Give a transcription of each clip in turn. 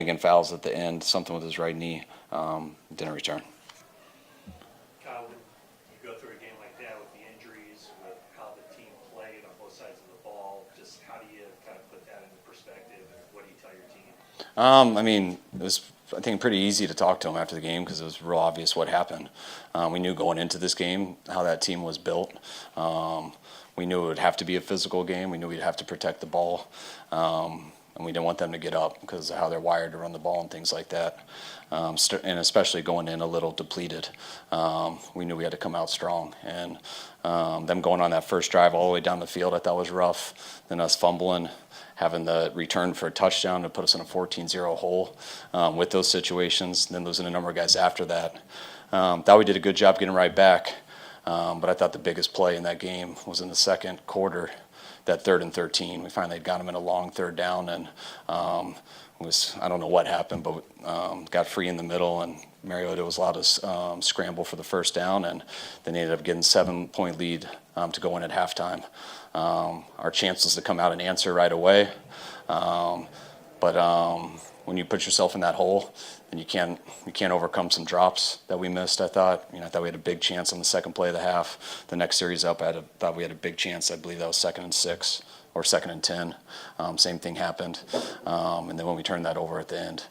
Again, fouls at the end, something with his right knee, didn't return. Kyle, when you go through a game like that with the injuries, with how the team played on both sides of the ball, just how do you kind of put that into perspective, and what do you tell your team? I mean, it was, I think, pretty easy to talk to him after the game because it was real obvious what happened. We knew going into this game how that team was built. We knew it would have to be a physical game. We knew we'd have to protect the ball. And we didn't want them to get up because of how they're wired to run the ball and things like that. And especially going in a little depleted. We knew we had to come out strong. And them going on that first drive all the way down the field, I thought was rough. Then us fumbling, having the return for a touchdown to put us in a 14-0 hole with those situations, and then losing a number of guys after that. Thought we did a good job getting right back, but I thought the biggest play in that game was in the second quarter, that 3rd and 13. We finally got him in a long third down, and I don't know what happened, but got free in the middle, and Mariota was allowed to scramble for the first down, and then they ended up getting 7-point lead to go in at halftime. Our chances to come out and answer right away, but when you put yourself in that hole, then you can't overcome some drops that we missed. I thought we had a big chance on the second play of the half. The next series up, I thought we had a big chance. I believe that was 2nd and 6 or 2nd and 10. Same thing happened, and then when we turned that over at the end,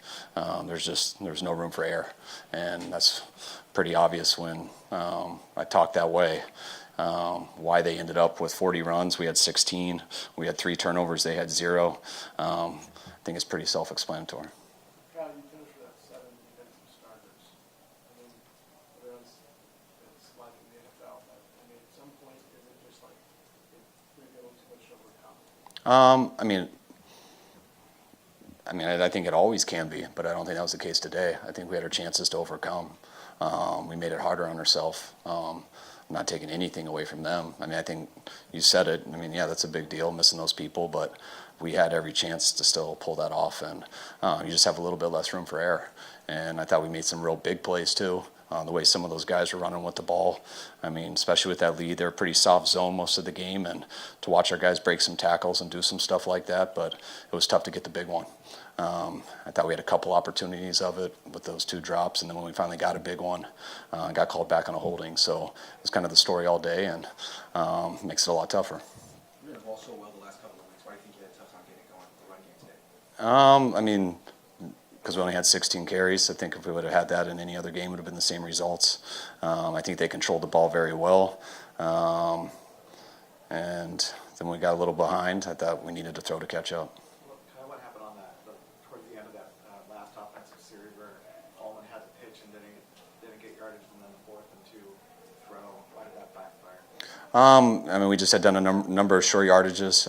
there's no room for error, and that's pretty obvious when I talk that way. Why they ended up with 40 runs. We had 16. We had 3 turnovers. They had 0. I think it's pretty self-explanatory. Kyle, you finished with 7 defensive starters. I mean, it's like in the NFL, but I mean, at some point, is it just like we're getting too much overcome? I think it always can be, but I don't think that was the case today. I think we had our chances to overcome. We made it harder on ourselves. Not taking anything away from them. I think you said it. That's a big deal, missing those people, but we had every chance to still pull that off, and you just have a little bit less room for error. And I thought we made some real big plays too. The way some of those guys were running with the ball. Especially with that lead, they're a pretty soft zone most of the game, and to watch our guys break some tackles and do some stuff like that, but it was tough to get the big one. I thought we had a couple opportunities of it with those 2 drops, and then when we finally got a big one, got called back on a holding. So it was kind of the story all day, and makes it a lot tougher. You ran the ball so well the last couple of weeks. Why do you think you had a tough time getting it going the run game today? Because we only had 16 carries. I think if we would have had that in any other game, it would have been the same results. I think they controlled the ball very well. And then we got a little behind. I thought we needed to throw to catch up. What happened on that towards the end of that last offensive series where Allman had the pitch and didn't get yardage, and then the 4th and 2 throw? Why did that backfire? We just had done a number of short yardages.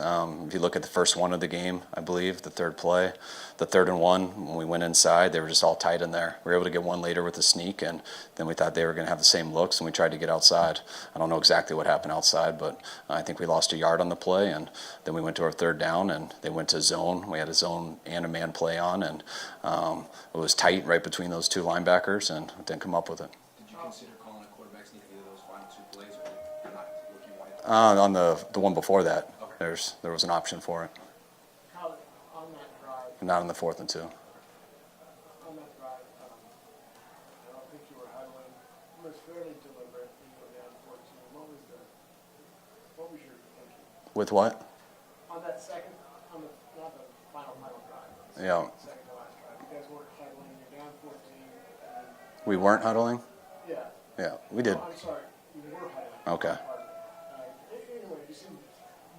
If you look at the first one of the game, I believe, the 3rd play, the 3rd and 1, when we went inside, they were just all tight in there. We were able to get one later with a sneak, and then we thought they were going to have the same looks, and we tried to get outside. I don't know exactly what happened outside, but I think we lost a yard on the play, and then we went to our 3rd down, and they went to zone. We had a zone and a man play on, and it was tight right between those 2 linebackers, and didn't come up with it. Did you consider calling a quarterback sneak for either of those final 2 plays, or you're not looking wide? On the one before that, Okay. there was an option for it. Kyle, on that drive, Not on the 4th and 2. I don't think you were huddling. It was fairly deliberate. You were down 14. What was your thinking? With what? On that second, not the final drive. But the Yeah. second to last drive. You guys weren't huddling. You're down 14. We weren't huddling? Yeah. Yeah, we did. Oh, I'm sorry. You were huddling. Okay. Anyway, you seemed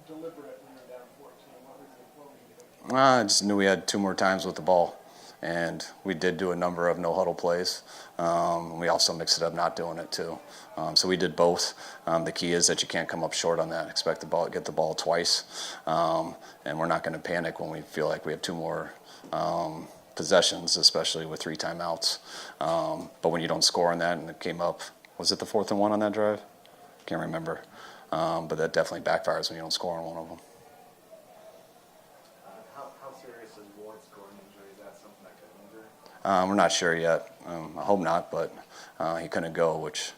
deliberate when you were down 14. What were you thinking? I just knew we had 2 more times with the ball, and we did do a number of no-huddle plays. We also mixed it up not doing it, too. So we did both. The key is that you can't come up short on that. Expect the ball, get the ball twice, and we're not going to panic when we feel like we have 2 more possessions, especially with 3 timeouts. But when you don't score on that, and it came up, was it the 4th and 1 on that drive? Can't remember. But that definitely backfires when you don't score on one of them. How serious is Ward's groin injury? Is that something that could linger? We're not sure yet. I hope not, but he couldn't go, which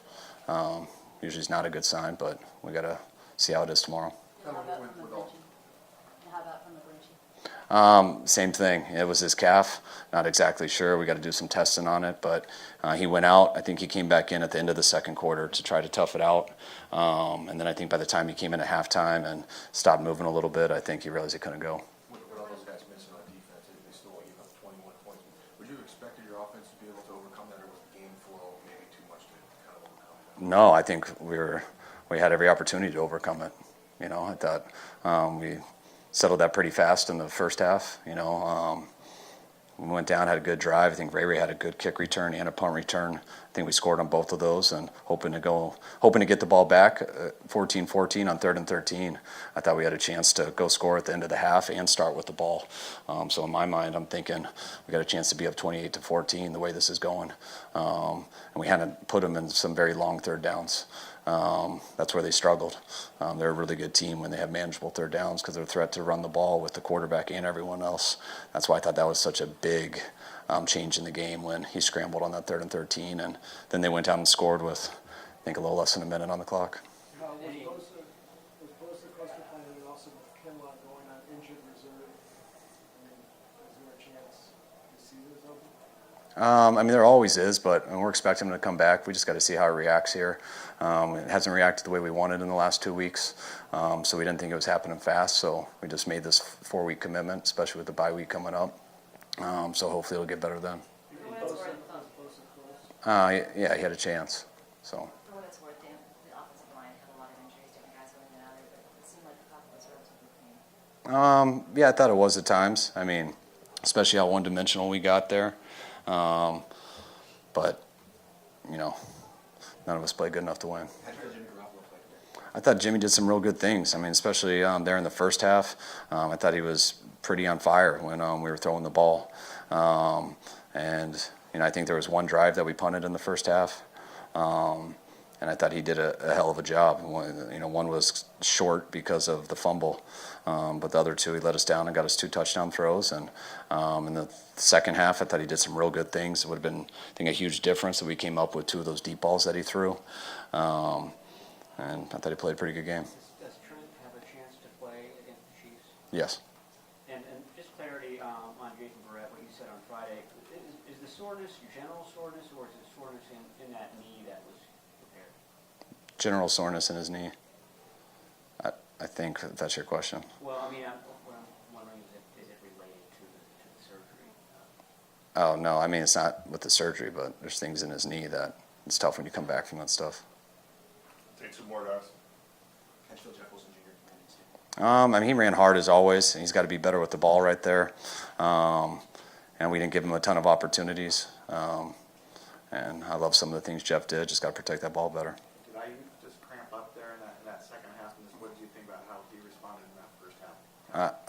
usually is not a good sign, but we got to see how it is tomorrow. How about from the bridging? How about from the bridging? Same thing. It was his calf. Not exactly sure. We got to do some testing on it, but he went out. I think he came back in at the end of the second quarter to try to tough it out. And then I think by the time he came in at halftime and stopped moving a little bit, I think he realized he couldn't go. With all those guys missing on defense, they still gave up 21 points. Would you have expected your offense to be able to overcome that, or was the game flow maybe too much to kind of overcome that? No, I think we had every opportunity to overcome it. I thought we settled that pretty fast in the first half. We went down, had a good drive. I think Ray had a good kick return and a punt return. I think we scored on both of those, and hoping to get the ball back 14-14 on 3rd and 13. I thought we had a chance to go score at the end of the half and start with the ball. So in my mind, I'm thinking we got a chance to be up 28-14 the way this is going. And we hadn't put them in some very long third downs. That's where they struggled. They're a really good team when they have manageable third downs because they're a threat to run the ball with the quarterback and everyone else. That's why I thought that was such a big change in the game when he scrambled on that 3rd and 13, and then they went down and scored with, I think, a little less than a minute on the clock. Was Bosa close to playing, and also with Kinlaw going on injured reserve? I mean, is there a chance the season's over? There always is, but we're expecting him to come back. We just got to see how he reacts here. It hasn't reacted the way we wanted in the last 2 weeks, so we didn't think it was happening fast. So we just made this 4-week commitment, especially with the bye week coming up. So hopefully it'll get better then. For what it's worth, Bosa close. Yeah, he had a chance. So. For what it's worth, Dan, the offensive line had a lot of injuries, different guys going in and out of there, but it seemed like the Falcons were relatively clean. Yeah, I thought it was at times. Especially how one-dimensional we got there. But, none of us played good enough to win. How did Jimmy Garoppolo play today? I thought Jimmy did some real good things. Especially there in the first half. I thought he was pretty on fire when we were throwing the ball. I think there was one drive that we punted in the first half. And I thought he did a hell of a job. One was short because of the fumble, but the other two, he let us down and got us 2 touchdown throws. And in the second half, I thought he did some real good things. It would have been, I think, a huge difference that we came up with 2 of those deep balls that he threw. And I thought he played a pretty good game. Does Trent have a chance to play against the Chiefs? Yes. And just clarity on Jason Barrett, what you said on Friday. Is the soreness general soreness, or is it soreness in that knee that was repaired? General soreness in his knee. I think that's your question. Well, what I'm wondering is it related to the surgery? Oh, no, it's not with the surgery, but there's things in his knee that it's tough when you come back from that stuff. Take some more, guys. Catch Phil Jefferson Jr. He ran hard as always. He's got to be better with the ball right there. And we didn't give him a ton of opportunities. And I love some of the things Jeff did. Just got to protect that ball better. Did I just cramp up there in that second half? And what did you think about how he responded in that first half?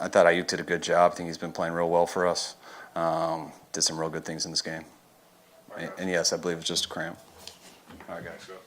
I thought Ayuk did a good job. I think he's been playing real well for us. Did some real good things in this game. And yes, I believe it's just a cramp. All right, guys. Thanks, guys.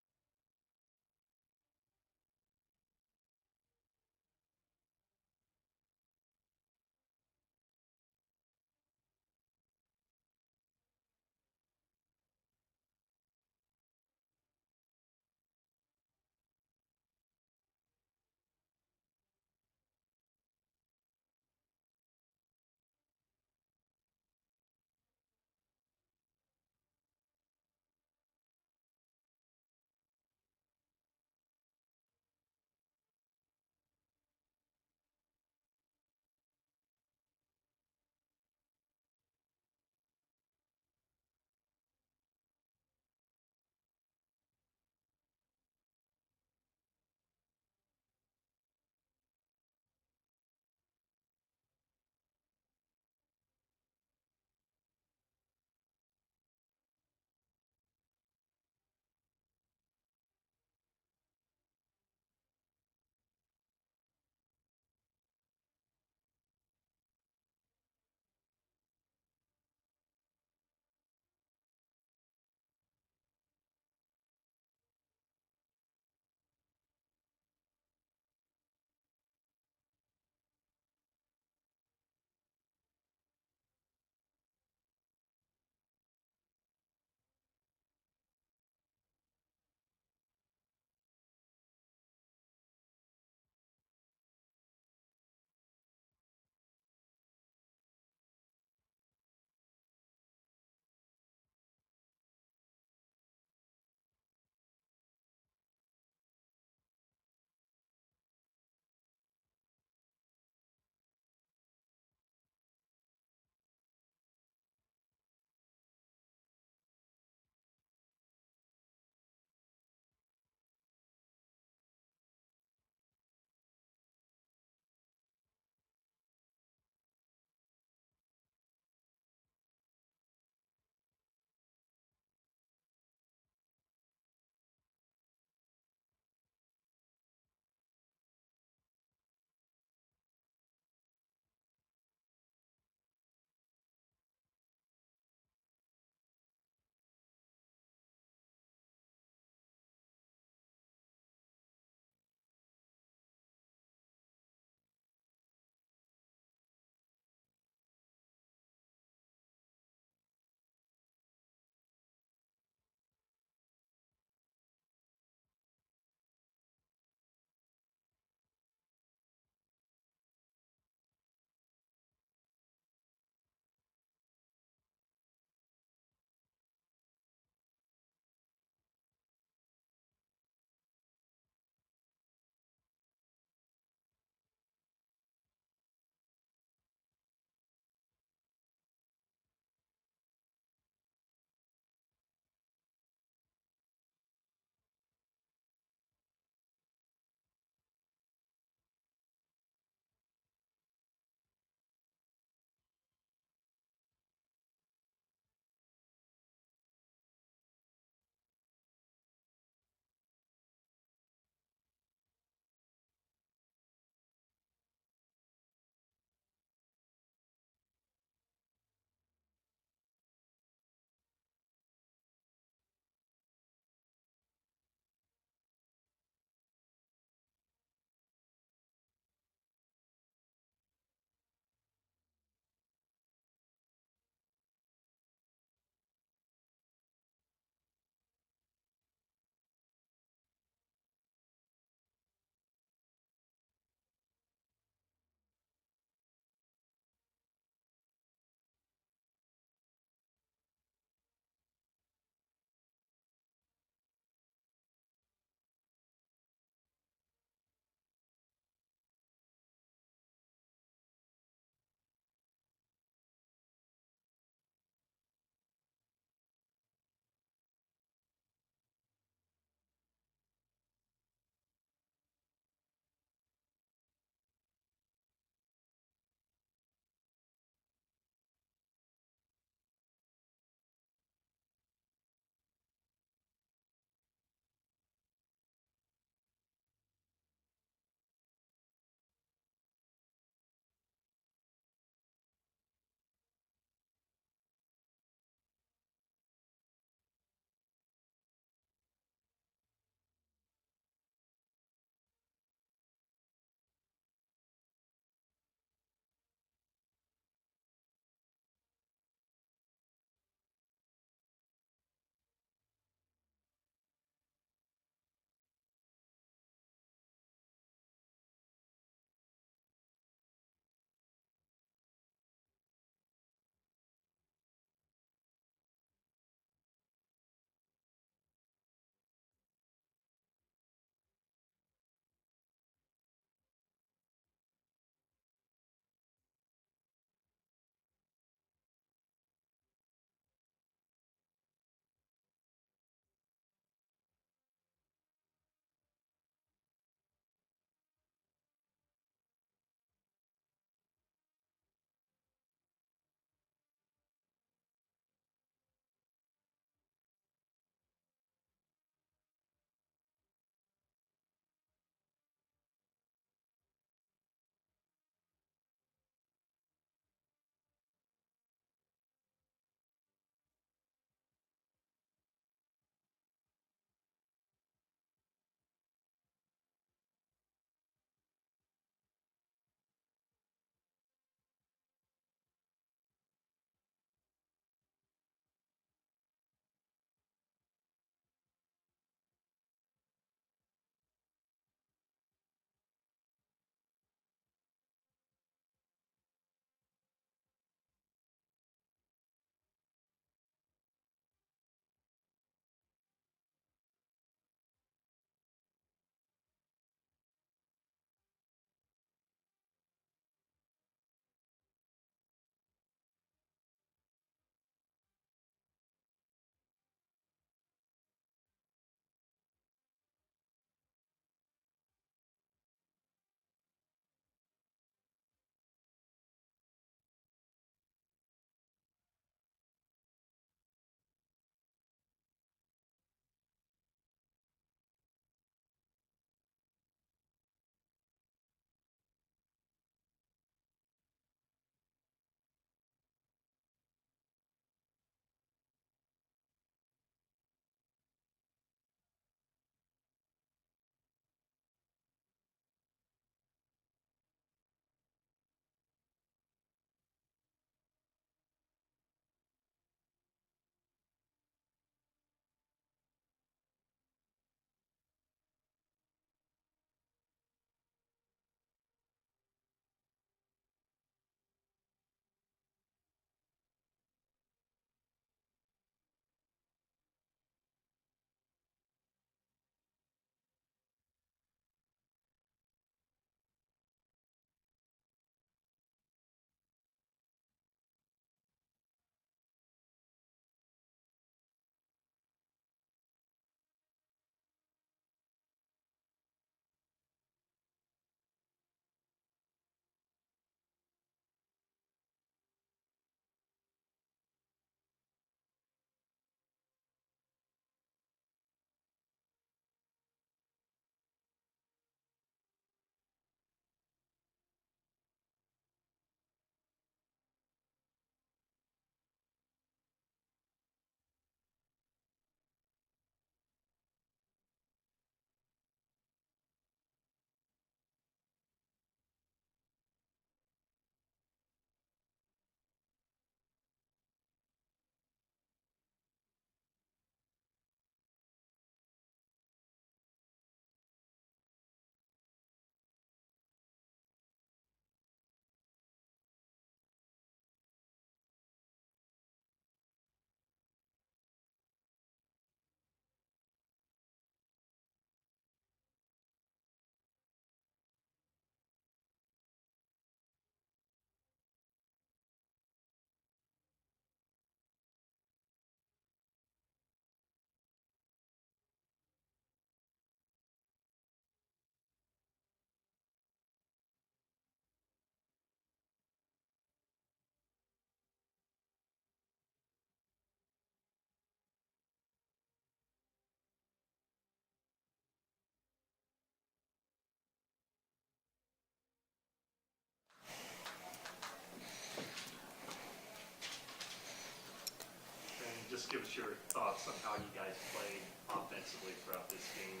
thoughts on how you guys played offensively throughout this game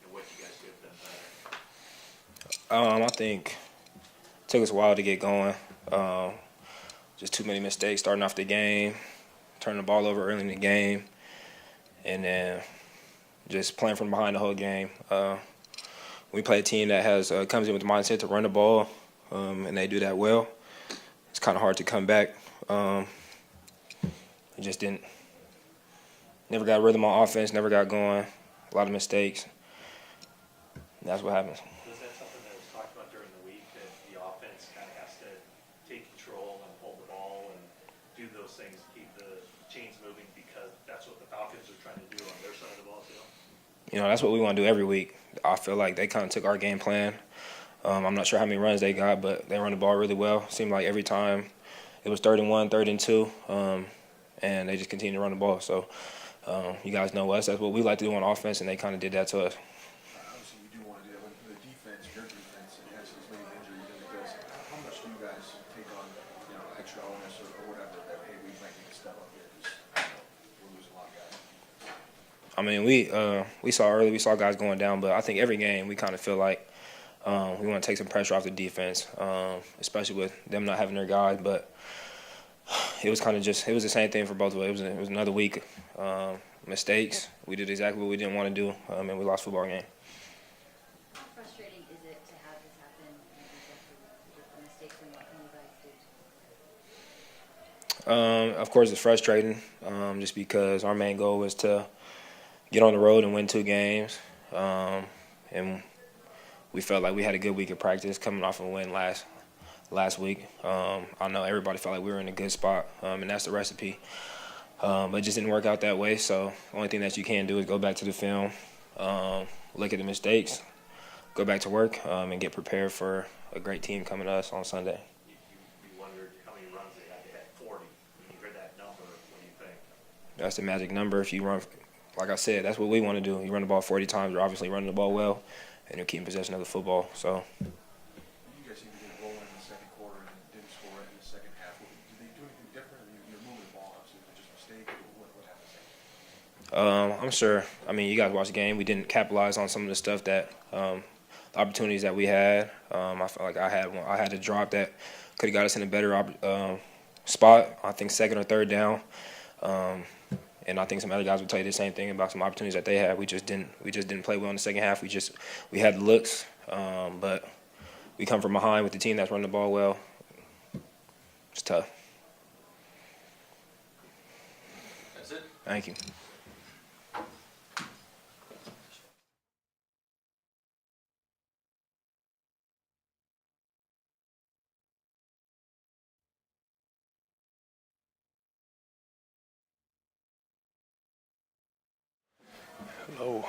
and what you guys could have done better? I think it took us a while to get going. Just too many mistakes starting off the game, turning the ball over early in the game, and then just playing from behind the whole game. We play a team that comes in with the mindset to run the ball, and they do that well. It's kind of hard to come back. It just never got rhythm on offense, never got going. A lot of mistakes. And that's what happens. Was that something that was talked about during the week, that the offense kind of has to take control and hold the ball and do those things to keep the chains moving, because that's what the Falcons are trying to do on their side of the ball too? That's what we want to do every week. I feel like they kind of took our game plan. I'm not sure how many runs they got, but they run the ball really well. Seemed like every time it was 3rd and 1, 3rd and 2, and they just continue to run the ball. So you guys know us. That's what we like to do on offense, and they kind of did that to us. Obviously, you do want to do that. When the defense, your defense, it has as many injuries as it does. How much do you guys take on, extra onus or whatever that, hey, we might need to step up here because we're losing a lot of guys? I mean, we saw guys going down, but I think every game we kind of feel like we want to take some pressure off the defense, especially with them not having their guys. But it was the same thing for both of us. It was another week. Mistakes. We did exactly what we didn't want to do, and we lost the football game. How frustrating is it to have this happen and get the mistakes, and what can you guys do? Of course, it's frustrating, just because our main goal was to get on the road and win 2 games, and we felt like we had a good week of practice coming off a win last week. I know everybody felt like we were in a good spot, and that's the recipe. But it just didn't work out that way. So the only thing that you can do is go back to the film, look at the mistakes, go back to work, and get prepared for a great team coming to us on Sunday. You wondered how many runs they had. They had 40. When you heard that number, what do you think? That's the magic number. If you run, like I said, that's what we want to do. You run the ball 40 times, you're obviously running the ball well, and you're keeping possession of the football. So. You guys seem to get rolling in the second quarter and didn't score in the second half. Did they do anything different? You're moving the ball up, so is it just a mistake? What happened? I'm sure. I mean, you guys watched the game. We didn't capitalize on some of the stuff that the opportunities that we had. I felt like I had a drop that could have got us in a better spot. I think 2nd or 3rd down. And I think some other guys would tell you the same thing about some opportunities that they had. We just didn't play well in the second half. We had the looks, but we come from behind with the team that's running the ball well. It's tough. That's it. Thank you. Hello.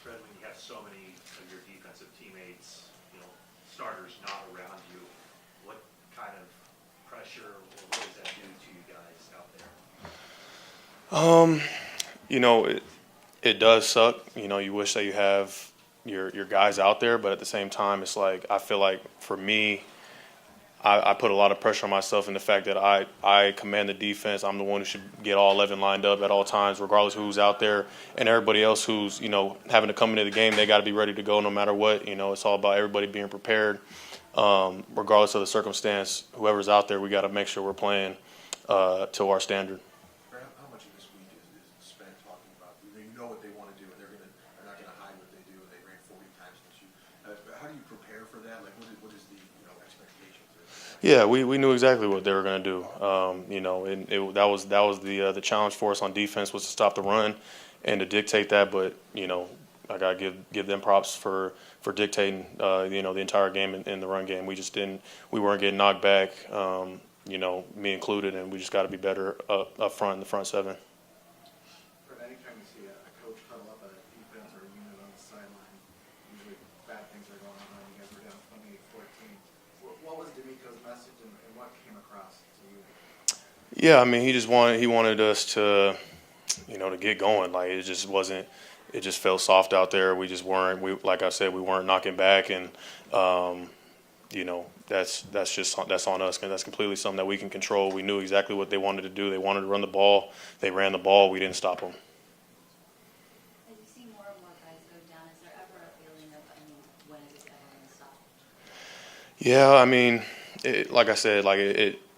Fred, when you have so many of your defensive teammates, starters not around you, what kind of pressure, or what does that do to you guys out there? It does suck. You wish that you have your guys out there, but at the same time, it's like I feel like for me, I put a lot of pressure on myself in the fact that I command the defense. I'm the one who should get all 11 lined up at all times, regardless of who's out there. And everybody else who's, having to come into the game, they got to be ready to go no matter what. It's all about everybody being prepared. Regardless of the circumstance, whoever's out there, we got to make sure we're playing to our standard. How much of this week is spent talking about, you know what they want to do, and they're not going to hide what they do, and they ran 40 times this year. How do you prepare for that? Like, what is the expectations? Yeah, we knew exactly what they were going to do. And that was the challenge for us on defense, was to stop the run and to dictate that. But I got to give them props for dictating the entire game in the run game. We weren't getting knocked back, me included, and we just got to be better up front in the front 7. For anytime you see a coach huddle up a defense or a unit on the sideline, usually bad things are going on. You guys were down 28-14. What was D'Amico's message, and what came across to you? Yeah, I mean, he wanted us to, to get going. Like, it just wasn't. It just felt soft out there. We just weren't. Like I said, we weren't knocking back, and that's on us, and that's completely something that we can control. We knew exactly what they wanted to do. They wanted to run the ball. They ran the ball. We didn't stop them. As you see more and more guys go down, is there ever a feeling of, when is this ever going to stop? Yeah, I mean, like I said,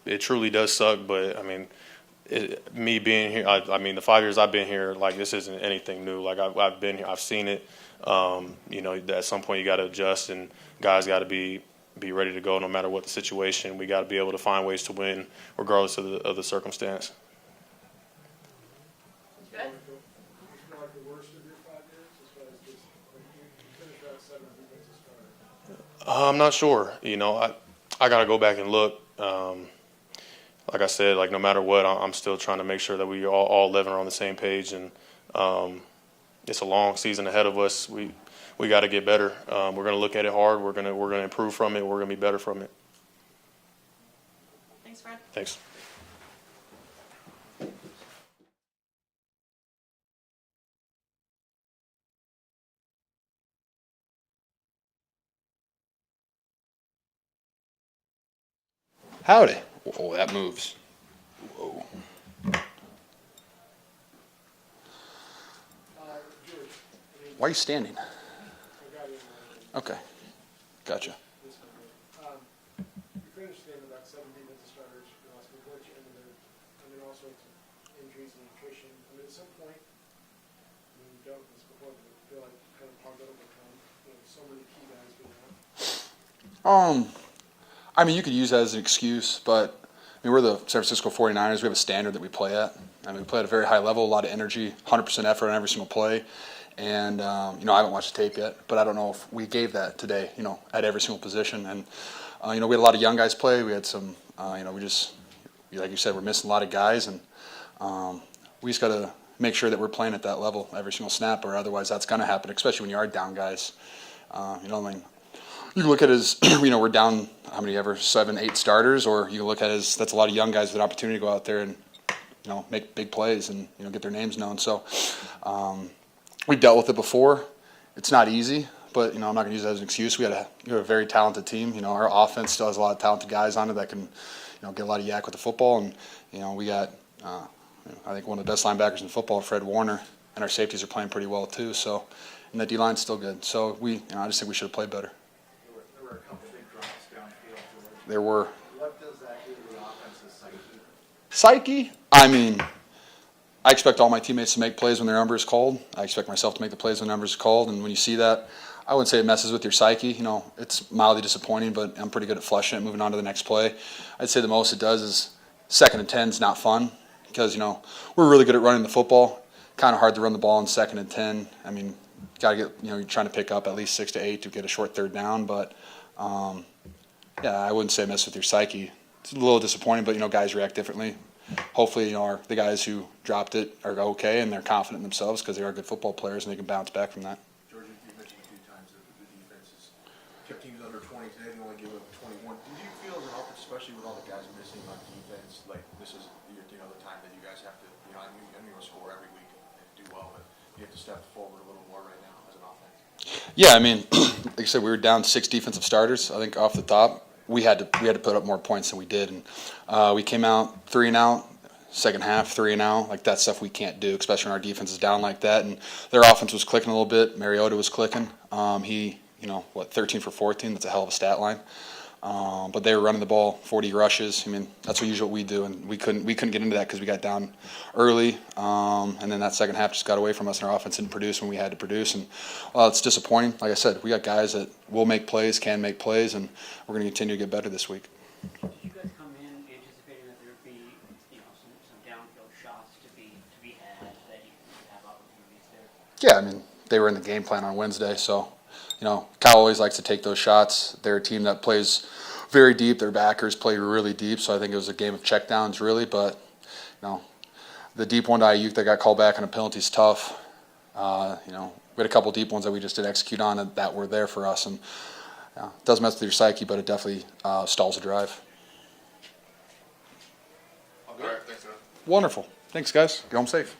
it truly does suck. But I mean, me being here, the 5 years I've been here, this isn't anything new. I've been here, I've seen it. At some point you got to adjust, and guys got to be ready to go no matter what the situation. We got to be able to find ways to win regardless of the circumstance. Good. Like the worst of your 5 years, as far as just you finished out 7 defensive starters. I'm not sure. I got to go back and look. Like I said, no matter what, I'm still trying to make sure that we all 11 are on the same page, and it's a long season ahead of us. We got to get better. We're going to look at it hard. We're going to improve from it. We're going to be better from it. Thanks, Fred. Thanks. Howdy. Oh, that moves. Whoa. George, Why are you standing? I got you in mind. Okay. Gotcha. This one here. You finished the game with about 7 defensive starters. You lost a bunch, and then all sorts of injuries and nutrition. At some point, you dealt with this before, but I feel like kind of hard to overcome. So many key guys being out. You could use that as an excuse, but we're the San Francisco 49ers. We have a standard that we play at. We play at a very high level, a lot of energy, 100% effort on every single play. And, I haven't watched the tape yet, but I don't know if we gave that today, at every single position. And, we had a lot of young guys play. We had some, we just, like you said, we're missing a lot of guys. And we just got to make sure that we're playing at that level every single snap, or otherwise that's going to happen, especially when you are down guys. You can look at it as, we're down, 7, 8 starters, or you can look at it as that's a lot of young guys with an opportunity to go out there and, make big plays and, get their names known. So we've dealt with it before. It's not easy, but, I'm not going to use that as an excuse. We have a very talented team. Our offense still has a lot of talented guys on it that can, get a lot of yak with the football. And, we got, I think, one of the best linebackers in football, Fred Warner, and our safeties are playing pretty well too. So, and the D-line's still good. So I just think we should have played better. There were a couple big drops downfield. There were. What does that do to the offense's psyche? Psyche? I expect all my teammates to make plays when their number is called. I expect myself to make the plays when the number is called. And when you see that, I wouldn't say it messes with your psyche. It's mildly disappointing, but I'm pretty good at flushing it, moving on to the next play. I'd say the most it does is 2nd and 10 is not fun because, we're really good at running the football. Kind of hard to run the ball in 2nd and 10. Got to get, you're trying to pick up at least 6 to 8 to get a short 3rd down. But, I wouldn't say mess with your psyche. It's a little disappointing, but, guys react differently. Hopefully, the guys who dropped it are okay and they're confident in themselves because they are good football players and they can bounce back from that. George, you mentioned a few times that the defense has kept teams under 20 today. They only gave up 21. Did you feel as an offense, especially with all the guys missing on defense, like this is the time that you guys have to, I mean, you'll score every week and do well, but you have to step forward a little more right now as an offense? Yeah, like I said, we were down 6 defensive starters. I think off the top, we had to put up more points than we did, and we came out 3 and out. Second half, 3 and out. Like that stuff we can't do, especially when our defense is down like that. And their offense was clicking a little bit. Mariota was clicking. He, 13 for 14. That's a hell of a stat line. But they were running the ball, 40 rushes. That's usually what we do, and we couldn't get into that because we got down early. And then that second half just got away from us, and our offense didn't produce when we had to produce. And it's disappointing. Like I said, we got guys that will make plays, can make plays, and we're going to continue to get better this week. Did you guys come in anticipating that there would be, some downfield shots to be had, that you could have opportunities there? Yeah, they were in the game plan on Wednesday, so, Kyle always likes to take those shots. They're a team that plays very deep. Their backers play really deep, so I think it was a game of checkdowns, really. But, the deep one to Ayuk that got called back on a penalty is tough. We had a couple deep ones that we just didn't execute on and that were there for us. And it does mess with your psyche, but it definitely stalls a drive. All right, thanks, man. Wonderful. Thanks, guys. Get home safe.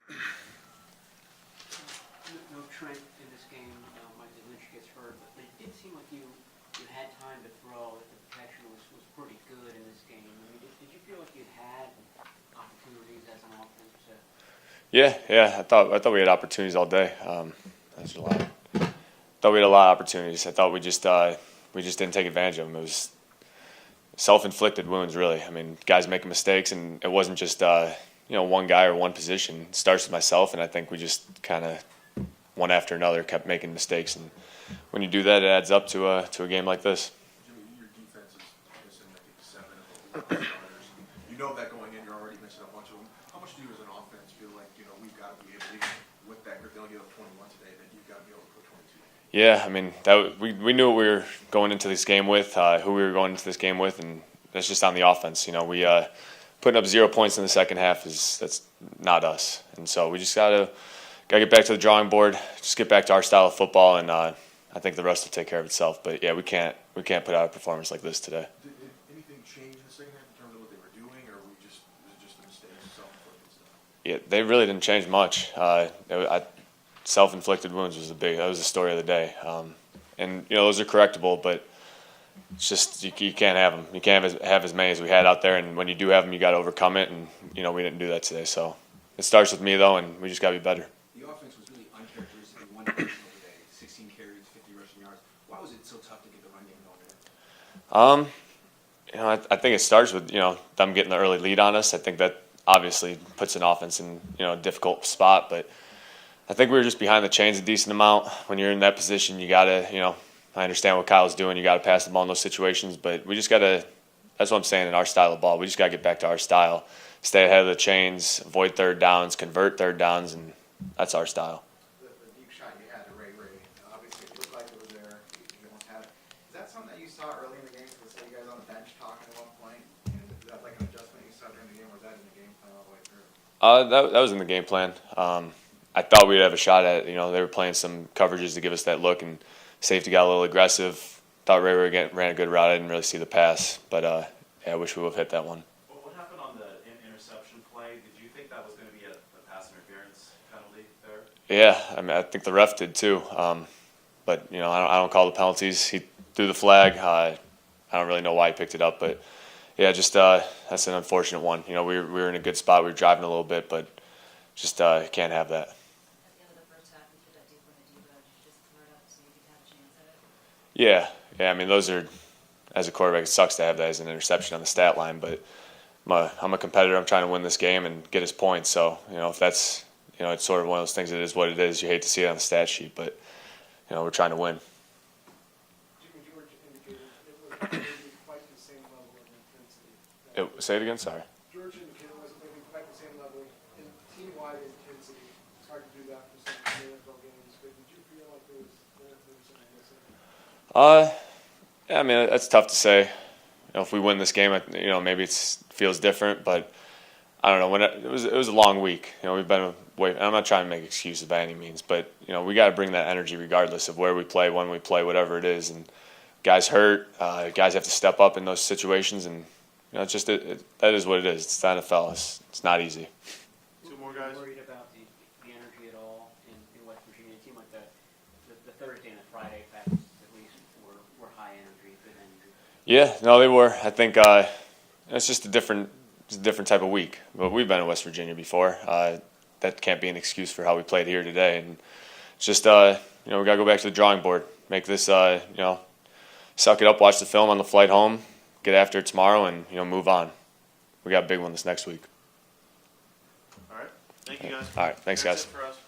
No Trent in this game, Mike Lynch gets hurt, but it did seem like you had time to throw, that the protection was pretty good in this game. I mean, did you feel like you had opportunities as an offense to? Yeah. I thought we had opportunities all day. That's a lot. Thought we had a lot of opportunities. I thought we just didn't take advantage of them. It was self-inflicted wounds, really. I mean, guys making mistakes, and it wasn't just one guy or one position. It starts with myself, and I think we just kind of one after another kept making mistakes, and when you do that, it adds up to a game like this. Jimmy, your defense is missing, I think, 7 of the starters. You know that going in, you're already missing a bunch of them. How much do you as an offense feel like, we've got to be able to, even with that group, they only give up 21 today, that you've got to be able to put 22? Yeah, I mean, we knew what we were going into this game with, who we were going into this game with, and that's just on the offense. We putting up 0 points in the second half that's not us, and so we just gotta get back to the drawing board, just get back to our style of football, and I think the rest will take care of itself. But yeah, we can't put out a performance like this today. Did anything change in the second half in terms of what they were doing, or was it just the mistakes, self-inflicted stuff? Yeah, they really didn't change much. Self-inflicted wounds was that was the story of the day, and those are correctable, but it's just you can't have them. You can't have as many as we had out there, and when you do have them, you got to overcome it. And we didn't do that today. So it starts with me though, and we just got to be better. The offense was really uncharacteristically one-dimensional today. 16 carries, 50 rushing yards. Why was it so tough to get the run game going there? I think it starts with them getting the early lead on us. I think that obviously puts an offense in a difficult spot, but I think we were just behind the chains a decent amount. When you're in that position, you gotta I understand what Kyle's doing. You got to pass the ball in those situations, but we just got to – that's what I'm saying in our style of ball. We just got to get back to our style, stay ahead of the chains, avoid third downs, convert third downs, and that's our style. The deep shot you had to Ray, obviously it looked like it was there. You almost had it. Is that something that you saw early in the game? Because I saw you guys on the bench talking at one point. And is that like an adjustment you saw during the game, or was that in the game plan all the way through? That was in the game plan. I thought we'd have a shot at it. They were playing some coverages to give us that look, and safety got a little aggressive. Thought Ray ran a good route. I didn't really see the pass, but I wish we would have hit that one. Well, what happened on the interception play? Did you think that was going to be a pass interference penalty there? Yeah, I mean, I think the ref did too. But I don't call the penalties. He threw the flag. I don't really know why he picked it up, but yeah, just that's an unfortunate one. We were in a good spot. We were driving a little bit, but just can't have that. At the end of the first half, you threw that deep one to Debo, did you just throw it up so you could have a chance at it? Yeah. I mean, those are, as a quarterback, it sucks to have that as an interception on the stat line, but I'm a competitor. I'm trying to win this game and get his points. So, if that's, it's sort of one of those things. It is what it is. You hate to see it on the stat sheet, but, we're trying to win. Jimmy George indicated it was maybe quite the same level of intensity. Say it again, sorry. George indicated it wasn't maybe quite the same level in team-wide intensity. It's hard to do that for some NFL games, but did you feel like there was something missing? Yeah, I mean, that's tough to say. If we win this game, maybe it feels different, but I don't know. It was a long week. We've been away. I'm not trying to make excuses by any means, but we got to bring that energy regardless of where we play, when we play, whatever it is. And guys hurt. Guys have to step up in those situations, and it's just that is what it is. It's the NFL. It's not easy. Two more guys. Were you worried about the energy at all in West Virginia? It seemed like the Thursday and the Friday practices at least were high energy, good energy. Yeah, no, they were. I think it's just a different type of week. But we've been in West Virginia before. That can't be an excuse for how we played here today. And it's just we got to go back to the drawing board. Make this suck it up, watch the film on the flight home, get after it tomorrow, and move on. We got a big one this next week. All right. Thank you, guys. All right, thanks, That's guys. it for us.